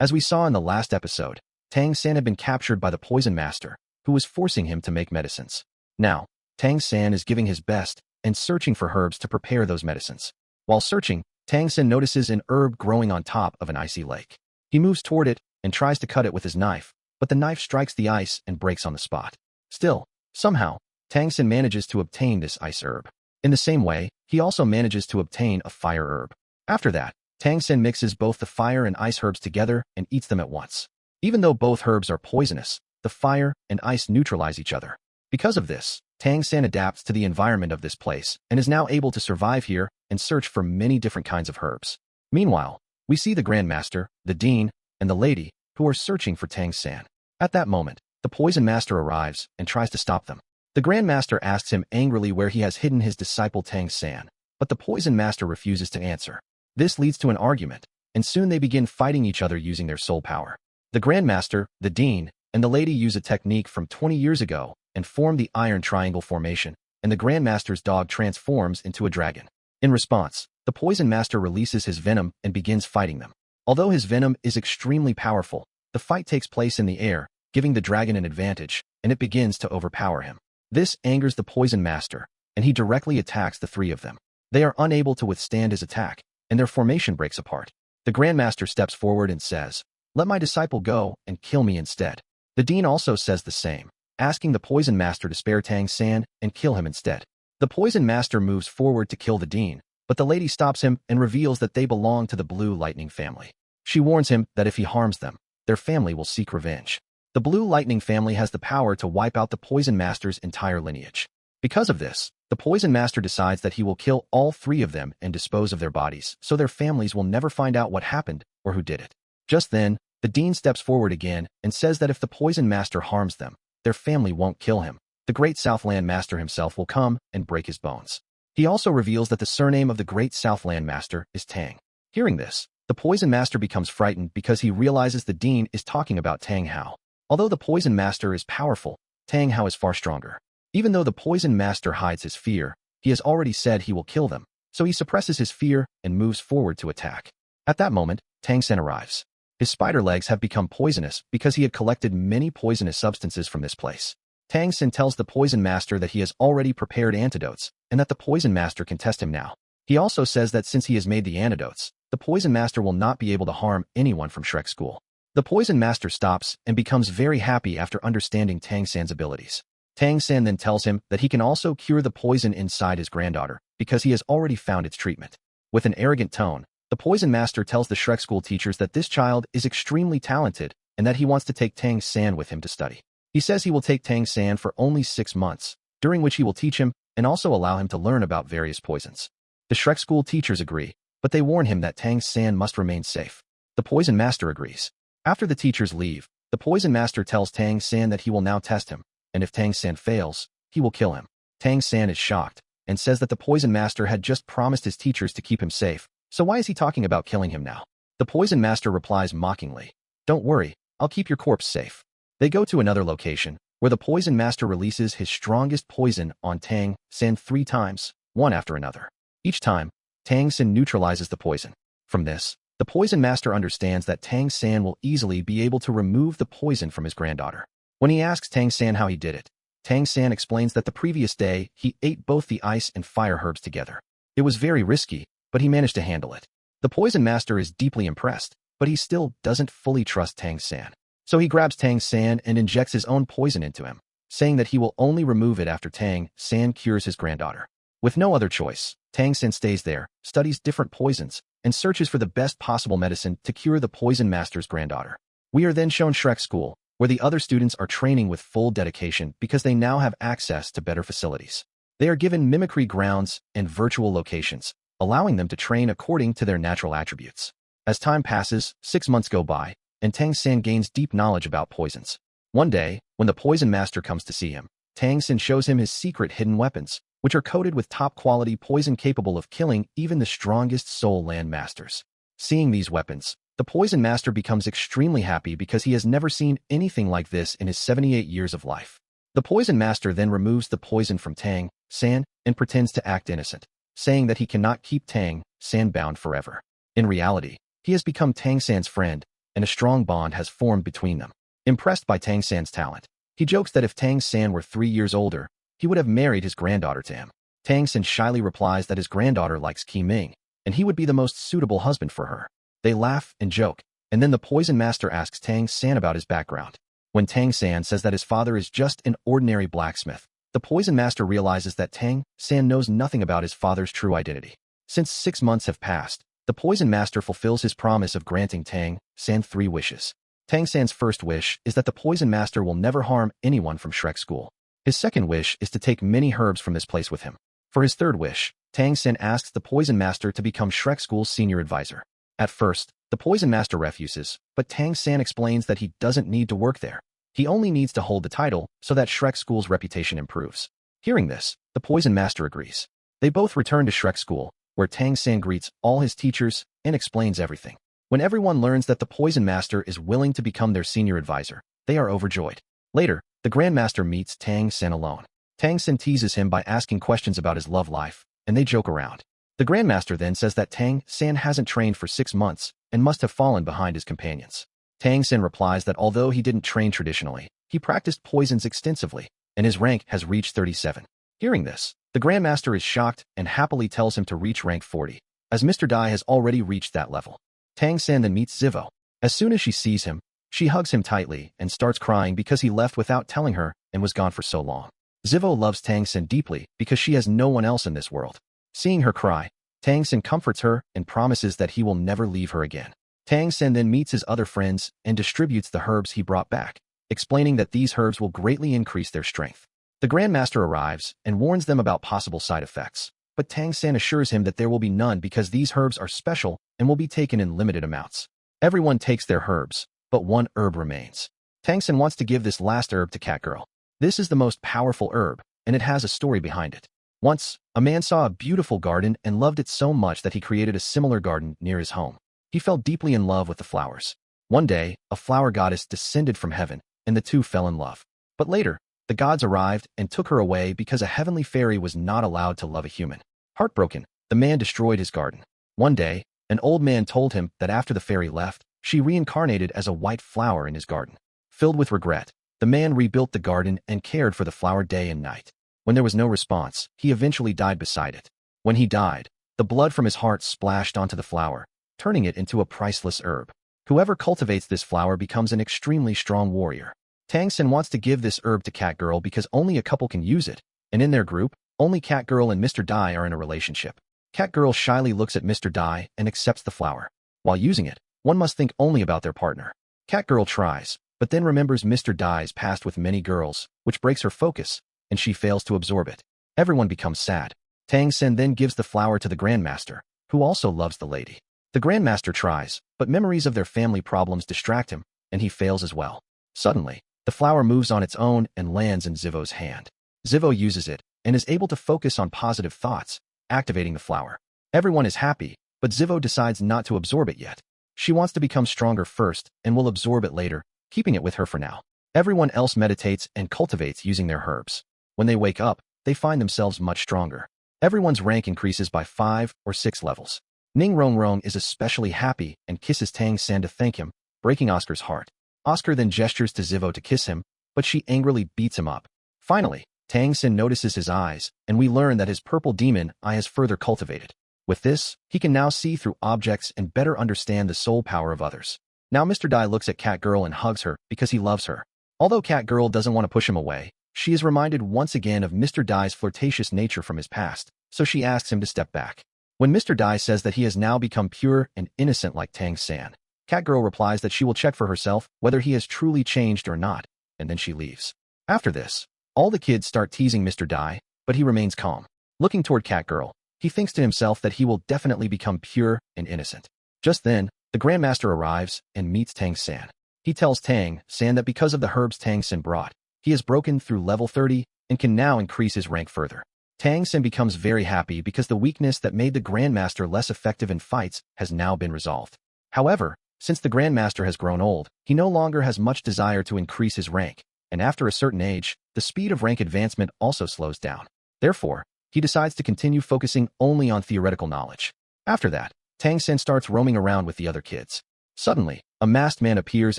As we saw in the last episode, Tang San had been captured by the poison master, who was forcing him to make medicines. Now, Tang San is giving his best and searching for herbs to prepare those medicines. While searching, Tang San notices an herb growing on top of an icy lake. He moves toward it and tries to cut it with his knife, but the knife strikes the ice and breaks on the spot. Still, somehow, Tang San manages to obtain this ice herb. In the same way, he also manages to obtain a fire herb. After that, Tang San mixes both the fire and ice herbs together and eats them at once. Even though both herbs are poisonous, the fire and ice neutralize each other. Because of this, Tang San adapts to the environment of this place and is now able to survive here and search for many different kinds of herbs. Meanwhile, we see the Grandmaster, the Dean, and the lady who are searching for Tang San. At that moment, the Poison Master arrives and tries to stop them. The Grandmaster asks him angrily where he has hidden his disciple Tang San, but the Poison Master refuses to answer. This leads to an argument, and soon they begin fighting each other using their soul power. The Grandmaster, the Dean, and the lady use a technique from 20 years ago and form the Iron Triangle formation, and the Grandmaster's dog transforms into a dragon. In response, the Poison Master releases his venom and begins fighting them. Although his venom is extremely powerful, the fight takes place in the air, giving the dragon an advantage, and it begins to overpower him. This angers the Poison Master, and he directly attacks the three of them. They are unable to withstand his attack, and their formation breaks apart. The Grandmaster steps forward and says, "Let my disciple go and kill me instead." The Dean also says the same, asking the Poison Master to spare Tang San and kill him instead. The Poison Master moves forward to kill the Dean, but the lady stops him and reveals that they belong to the Blue Lightning family. She warns him that if he harms them, their family will seek revenge. The Blue Lightning family has the power to wipe out the Poison Master's entire lineage. Because of this, the Poison Master decides that he will kill all three of them and dispose of their bodies, so their families will never find out what happened or who did it. Just then, the Dean steps forward again and says that if the Poison Master harms them, their family won't kill him. The Great Southland Master himself will come and break his bones. He also reveals that the surname of the Great Southland Master is Tang. Hearing this, the Poison Master becomes frightened because he realizes the Dean is talking about Tang Hao. Although the Poison Master is powerful, Tang Hao is far stronger. Even though the Poison Master hides his fear, he has already said he will kill them, so he suppresses his fear and moves forward to attack. At that moment, Tang San arrives. His spider legs have become poisonous because he had collected many poisonous substances from this place. Tang San tells the Poison Master that he has already prepared antidotes and that the Poison Master can test him now. He also says that since he has made the antidotes, the Poison Master will not be able to harm anyone from Shrek School. The Poison Master stops and becomes very happy after understanding Tang San's abilities. Tang San then tells him that he can also cure the poison inside his granddaughter because he has already found its treatment. With an arrogant tone, the Poison Master tells the Shrek School teachers that this child is extremely talented and that he wants to take Tang San with him to study. He says he will take Tang San for only 6 months, during which he will teach him and also allow him to learn about various poisons. The Shrek School teachers agree, but they warn him that Tang San must remain safe. The Poison Master agrees. After the teachers leave, the Poison Master tells Tang San that he will now test him, and if Tang San fails, he will kill him. Tang San is shocked and says that the Poison Master had just promised his teachers to keep him safe, so why is he talking about killing him now? The Poison Master replies mockingly, "Don't worry, I'll keep your corpse safe." They go to another location, where the Poison Master releases his strongest poison on Tang San 3 times, one after another. Each time, Tang San neutralizes the poison. From this, the Poison Master understands that Tang San will easily be able to remove the poison from his granddaughter. When he asks Tang San how he did it, Tang San explains that the previous day he ate both the ice and fire herbs together. It was very risky, but he managed to handle it. The Poison Master is deeply impressed, but he still doesn't fully trust Tang San. So he grabs Tang San and injects his own poison into him, saying that he will only remove it after Tang San cures his granddaughter. With no other choice, Tang San stays there, studies different poisons, and searches for the best possible medicine to cure the Poison Master's granddaughter. We are then shown Shrek School, where the other students are training with full dedication because they now have access to better facilities. They are given mimicry grounds and virtual locations, allowing them to train according to their natural attributes. As time passes, 6 months go by, and Tang San gains deep knowledge about poisons. One day, when the Poison Master comes to see him, Tang San shows him his secret hidden weapons, which are coated with top-quality poison capable of killing even the strongest Soul Land Masters. Seeing these weapons, the Poison Master becomes extremely happy because he has never seen anything like this in his 78 years of life. The Poison Master then removes the poison from Tang San and pretends to act innocent, saying that he cannot keep Tang San bound forever. In reality, he has become Tang San's friend and a strong bond has formed between them. Impressed by Tang San's talent, he jokes that if Tang San were 3 years older, he would have married his granddaughter to him. Tang San shyly replies that his granddaughter likes Qi Ming, and he would be the most suitable husband for her. They laugh and joke, and then the poison master asks Tang San about his background. When Tang San says that his father is just an ordinary blacksmith, the poison master realizes that Tang San knows nothing about his father's true identity. Since 6 months have passed, the poison master fulfills his promise of granting Tang San 3 wishes. Tang San's first wish is that the poison master will never harm anyone from Shrek School. His second wish is to take many herbs from this place with him. For his third wish, Tang San asks the poison master to become Shrek School's senior advisor. At first, the poison master refuses, but Tang San explains that he doesn't need to work there. He only needs to hold the title so that Shrek School's reputation improves. Hearing this, the poison master agrees. They both return to Shrek School, where Tang San greets all his teachers and explains everything. When everyone learns that the poison master is willing to become their senior advisor, they are overjoyed. Later, the Grandmaster meets Tang San alone. Tang San teases him by asking questions about his love life, and they joke around. The Grandmaster then says that Tang San hasn't trained for 6 months and must have fallen behind his companions. Tang San replies that although he didn't train traditionally, he practiced poisons extensively, and his rank has reached 37. Hearing this, the Grandmaster is shocked and happily tells him to reach rank 40, as Mr. Dai has already reached that level. Tang San then meets Zivo. As soon as she sees him, she hugs him tightly and starts crying because he left without telling her and was gone for so long. Zivo loves Tang San deeply because she has no one else in this world. Seeing her cry, Tang San comforts her and promises that he will never leave her again. Tang San then meets his other friends and distributes the herbs he brought back, explaining that these herbs will greatly increase their strength. The Grandmaster arrives and warns them about possible side effects, but Tang San assures him that there will be none because these herbs are special and will be taken in limited amounts. Everyone takes their herbs, but one herb remains. Tang San wants to give this last herb to Catgirl. This is the most powerful herb, and it has a story behind it. Once, a man saw a beautiful garden and loved it so much that he created a similar garden near his home. He fell deeply in love with the flowers. One day, a flower goddess descended from heaven, and the two fell in love. But later, the gods arrived and took her away because a heavenly fairy was not allowed to love a human. Heartbroken, the man destroyed his garden. One day, an old man told him that after the fairy left, she reincarnated as a white flower in his garden. Filled with regret, the man rebuilt the garden and cared for the flower day and night. When there was no response, he eventually died beside it. When he died, the blood from his heart splashed onto the flower, turning it into a priceless herb. Whoever cultivates this flower becomes an extremely strong warrior. Tang San wants to give this herb to Catgirl because only a couple can use it, and in their group, only Catgirl and Mr. Dai are in a relationship. Catgirl shyly looks at Mr. Dai and accepts the flower. While using it, one must think only about their partner. Catgirl tries, but then remembers Mr. Dai's past with many girls, which breaks her focus, and she fails to absorb it. Everyone becomes sad. Tang San then gives the flower to the Grandmaster, who also loves the lady. The Grandmaster tries, but memories of their family problems distract him, and he fails as well. Suddenly, the flower moves on its own and lands in Zivo's hand. Zivo uses it and is able to focus on positive thoughts, activating the flower. Everyone is happy, but Zivo decides not to absorb it yet. She wants to become stronger first and will absorb it later, keeping it with her for now. Everyone else meditates and cultivates using their herbs. When they wake up, they find themselves much stronger. Everyone's rank increases by 5 or 6 levels. Ning Rong Rong is especially happy and kisses Tang San to thank him, breaking Oscar's heart. Oscar then gestures to Zivo to kiss him, but she angrily beats him up. Finally, Tang San notices his eyes, and we learn that his purple demon eye is further cultivated. With this, he can now see through objects and better understand the soul power of others. Now Mr. Dai looks at Catgirl and hugs her because he loves her. Although Catgirl doesn't want to push him away, she is reminded once again of Mr. Dai's flirtatious nature from his past, so she asks him to step back. When Mr. Dai says that he has now become pure and innocent like Tang San, Catgirl replies that she will check for herself whether he has truly changed or not, and then she leaves. After this, all the kids start teasing Mr. Dai, but he remains calm. Looking toward Catgirl, he thinks to himself that he will definitely become pure and innocent. Just then, the Grandmaster arrives and meets Tang San. He tells Tang San that because of the herbs Tang San brought, he has broken through level 30 and can now increase his rank further. Tang San becomes very happy because the weakness that made the Grandmaster less effective in fights has now been resolved. However, since the Grandmaster has grown old, he no longer has much desire to increase his rank, and after a certain age, the speed of rank advancement also slows down. Therefore, he decides to continue focusing only on theoretical knowledge. After that, Tang San starts roaming around with the other kids. Suddenly, a masked man appears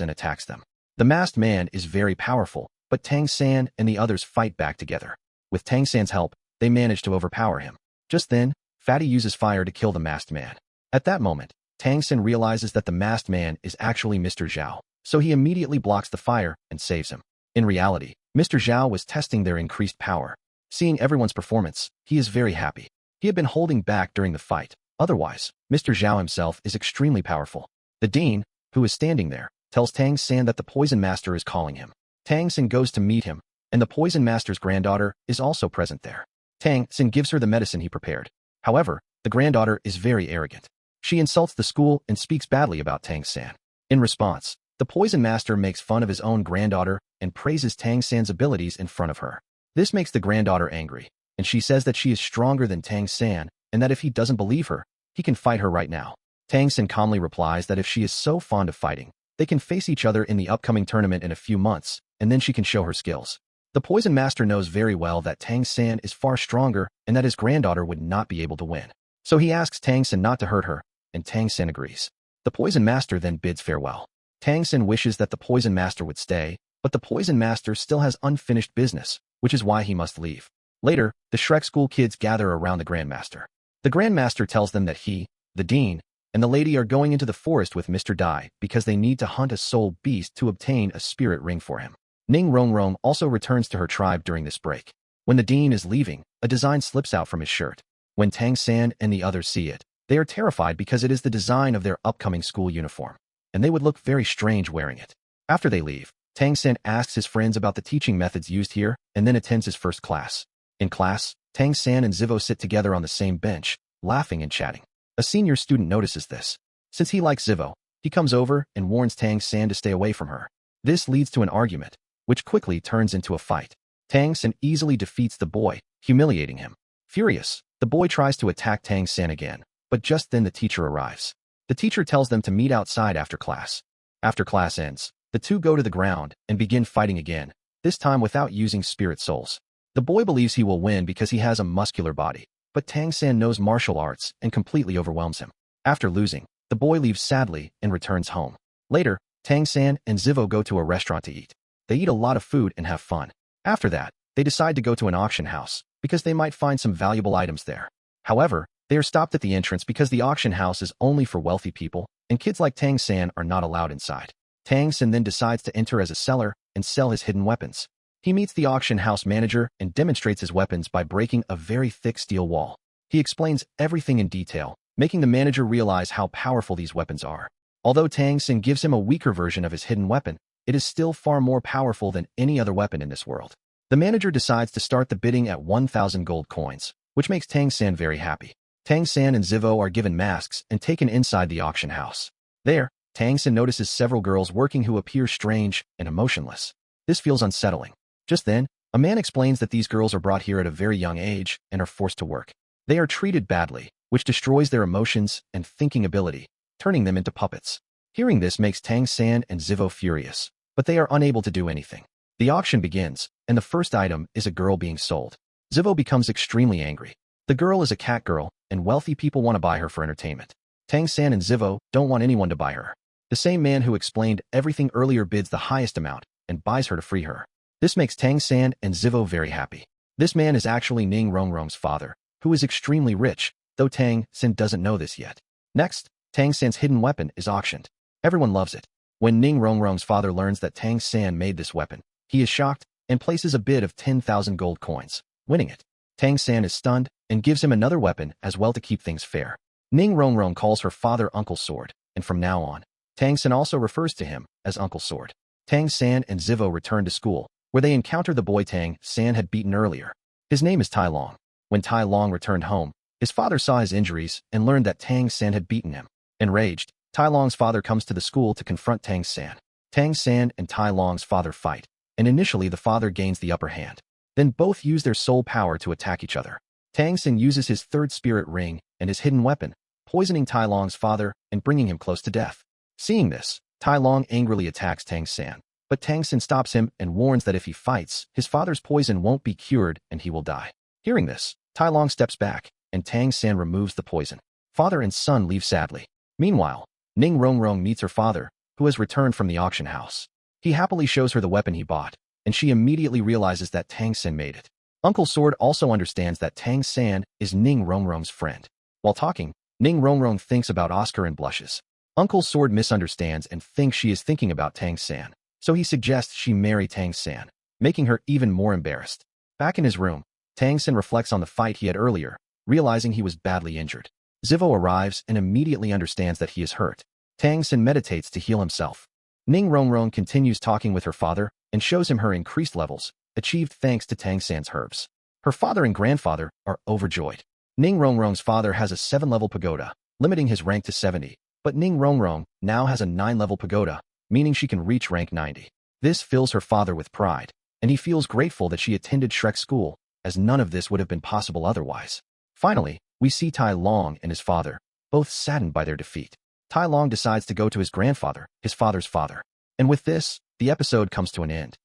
and attacks them. The masked man is very powerful, but Tang San and the others fight back together. With Tang San's help, they manage to overpower him. Just then, Fatty uses fire to kill the masked man. At that moment, Tang San realizes that the masked man is actually Mr. Zhao, so he immediately blocks the fire and saves him. In reality, Mr. Zhao was testing their increased power. Seeing everyone's performance, he is very happy. He had been holding back during the fight. Otherwise, Mr. Zhao himself is extremely powerful. The dean, who is standing there, tells Tang San that the poison master is calling him. Tang San goes to meet him, and the poison master's granddaughter is also present there. Tang San gives her the medicine he prepared. However, the granddaughter is very arrogant. She insults the school and speaks badly about Tang San. In response, the poison master makes fun of his own granddaughter and praises Tang San's abilities in front of her. This makes the granddaughter angry, and she says that she is stronger than Tang San and that if he doesn't believe her, he can fight her right now. Tang San calmly replies that if she is so fond of fighting, they can face each other in the upcoming tournament in a few months, and then she can show her skills. The poison master knows very well that Tang San is far stronger and that his granddaughter would not be able to win. So he asks Tang San not to hurt her, and Tang San agrees. The poison master then bids farewell. Tang San wishes that the poison master would stay, but the poison master still has unfinished business, which is why he must leave. Later, the Shrek school kids gather around the grandmaster. The grandmaster tells them that he, the dean, and the lady are going into the forest with Mr. Dai because they need to hunt a soul beast to obtain a spirit ring for him. Ning Rongrong also returns to her tribe during this break. When the dean is leaving, a design slips out from his shirt. When Tang San and the others see it, they are terrified because it is the design of their upcoming school uniform, and they would look very strange wearing it. After they leave, Tang San asks his friends about the teaching methods used here and then attends his first class. In class, Tang San and Zivo sit together on the same bench, laughing and chatting. A senior student notices this. Since he likes Zivo, he comes over and warns Tang San to stay away from her. This leads to an argument, which quickly turns into a fight. Tang San easily defeats the boy, humiliating him. Furious, the boy tries to attack Tang San again, but just then the teacher arrives. The teacher tells them to meet outside after class. After class ends, the two go to the ground and begin fighting again, this time without using spirit souls. The boy believes he will win because he has a muscular body, but Tang San knows martial arts and completely overwhelms him. After losing, the boy leaves sadly and returns home. Later, Tang San and Zivo go to a restaurant to eat. They eat a lot of food and have fun. After that, they decide to go to an auction house because they might find some valuable items there. However, they are stopped at the entrance because the auction house is only for wealthy people, and kids like Tang San are not allowed inside. Tang San then decides to enter as a seller and sell his hidden weapons. He meets the auction house manager and demonstrates his weapons by breaking a very thick steel wall. He explains everything in detail, making the manager realize how powerful these weapons are. Although Tang San gives him a weaker version of his hidden weapon, it is still far more powerful than any other weapon in this world. The manager decides to start the bidding at 1,000 gold coins, which makes Tang San very happy. Tang San and Zivo are given masks and taken inside the auction house. There, Tang San notices several girls working who appear strange and emotionless. This feels unsettling. Just then, a man explains that these girls are brought here at a very young age and are forced to work. They are treated badly, which destroys their emotions and thinking ability, turning them into puppets. Hearing this makes Tang San and Zivo furious, but they are unable to do anything. The auction begins, and the first item is a girl being sold. Zivo becomes extremely angry. The girl is a cat girl, and wealthy people want to buy her for entertainment. Tang San and Zivo don't want anyone to buy her. The same man who explained everything earlier bids the highest amount and buys her to free her. This makes Tang San and Zivo very happy. This man is actually Ning Rongrong's father, who is extremely rich, though Tang San doesn't know this yet. Next, Tang San's hidden weapon is auctioned. Everyone loves it. When Ning Rongrong's father learns that Tang San made this weapon, he is shocked and places a bid of 10,000 gold coins, winning it. Tang San is stunned and gives him another weapon as well to keep things fair. Ning Rongrong calls her father Uncle Sword, and from now on, Tang San also refers to him as Uncle Sword. Tang San and Zivo return to school, where they encounter the boy Tang San had beaten earlier. His name is Tai Long. When Tai Long returned home, his father saw his injuries and learned that Tang San had beaten him. Enraged, Tai Long's father comes to the school to confront Tang San. Tang San and Tai Long's father fight, and initially the father gains the upper hand. Then both use their soul power to attack each other. Tang San uses his third spirit ring and his hidden weapon, poisoning Tai Long's father and bringing him close to death. Seeing this, Tai Long angrily attacks Tang San, but Tang San stops him and warns that if he fights, his father's poison won't be cured and he will die. Hearing this, Tai Long steps back, and Tang San removes the poison. Father and son leave sadly. Meanwhile, Ning Rongrong meets her father, who has returned from the auction house. He happily shows her the weapon he bought, and she immediately realizes that Tang San made it. Uncle Sword also understands that Tang San is Ning Rongrong's friend. While talking, Ning Rongrong thinks about Oscar and blushes. Uncle Sword misunderstands and thinks she is thinking about Tang San, so he suggests she marry Tang San, making her even more embarrassed. Back in his room, Tang San reflects on the fight he had earlier, realizing he was badly injured. Zivo arrives and immediately understands that he is hurt. Tang San meditates to heal himself. Ning Rongrong continues talking with her father and shows him her increased levels, achieved thanks to Tang San's herbs. Her father and grandfather are overjoyed. Ning Rongrong's father has a 7-level pagoda, limiting his rank to 70, but Ning Rongrong now has a 9-level pagoda, meaning she can reach rank 90. This fills her father with pride, and he feels grateful that she attended Shrek school, as none of this would have been possible otherwise. Finally, we see Tai Long and his father, both saddened by their defeat. Tai Long decides to go to his grandfather, his father's father. And with this, the episode comes to an end.